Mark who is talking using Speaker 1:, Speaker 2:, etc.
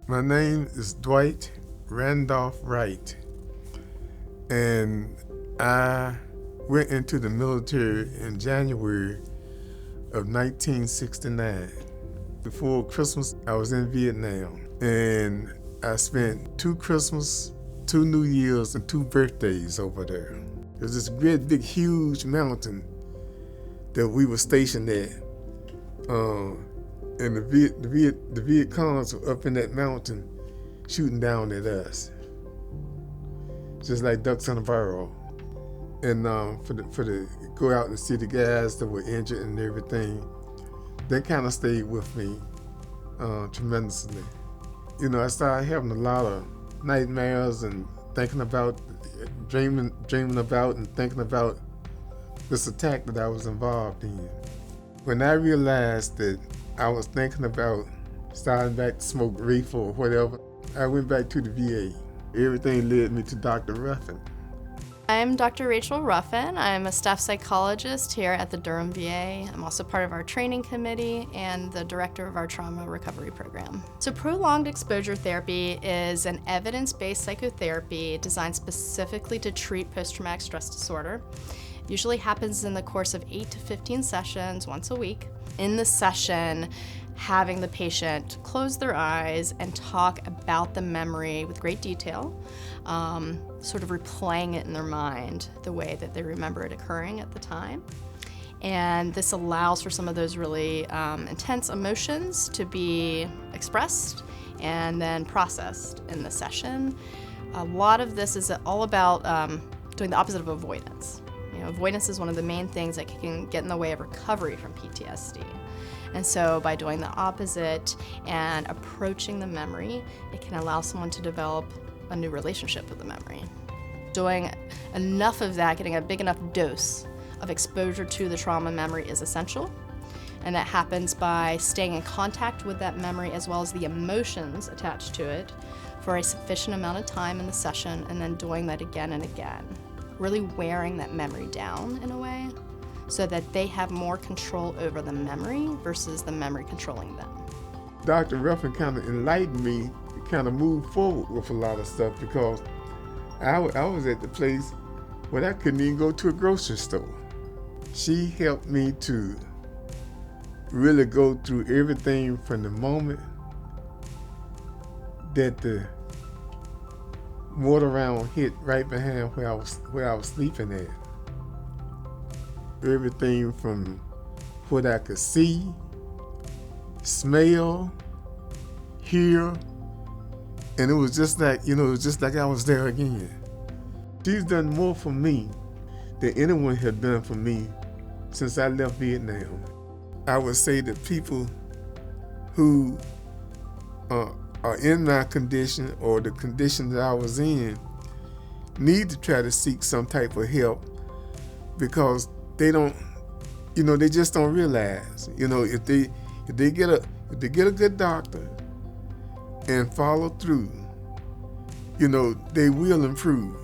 Speaker 1: My name is Dwight Randolph Wright, and I went into the military in January of 1969. Before Christmas, I was in Vietnam, and I spent 2 Christmas, 2 New Years, and 2 birthdays over there. There's this great big huge mountain that we were stationed at. And the Viet Congs were up in that mountain shooting down at us, just like ducks in a barrel. And for the go out and see the guys that were injured and everything, that kind of stayed with me tremendously. You know, I started having a lot of nightmares and thinking about, dreaming about and thinking about this attack that I was involved in. When I realized that I was thinking about starting back to smoke reefer or whatever, I went back to the VA. Everything led me to Dr. Ruffin.
Speaker 2: I'm Dr. Rachel Ruffin. I'm a staff psychologist here at the Durham VA. I'm also part of our training committee and the director of our trauma recovery program. So prolonged exposure therapy is an evidence-based psychotherapy designed specifically to treat post-traumatic stress disorder. It usually happens in the course of 8 to 15 sessions once a week. In the session, having the patient close their eyes and talk about the memory with great detail, sort of replaying it in their mind the way that they remember it occurring at the time. And this allows for some of those really intense emotions to be expressed and then processed in the session. A lot of this is all about doing the opposite of avoidance. You know, avoidance is one of the main things that can get in the way of recovery from PTSD. And so by doing the opposite and approaching the memory, it can allow someone to develop a new relationship with the memory. Doing enough of that, getting a big enough dose of exposure to the trauma memory is essential. And that happens by staying in contact with that memory as well as the emotions attached to it for a sufficient amount of time in the session, and then doing that again and again. Really wearing that memory down in a way so that they have more control over the memory versus the memory controlling them.
Speaker 1: Dr. Ruffin kind of enlightened me to kind of move forward with a lot of stuff, because I was at the place where I couldn't even go to a grocery store. She helped me to really go through everything from the moment that the mortar round hit right behind where I was sleeping at. Everything from what I could see, smell, hear, and it was just like, it was just like I was there again. She's done more for me than anyone had done for me since I left Vietnam. I would say that people who are in my condition or the condition that I was in need to try to seek some type of help, because they don't, they just don't realize, if they get a good doctor and follow through, they will improve.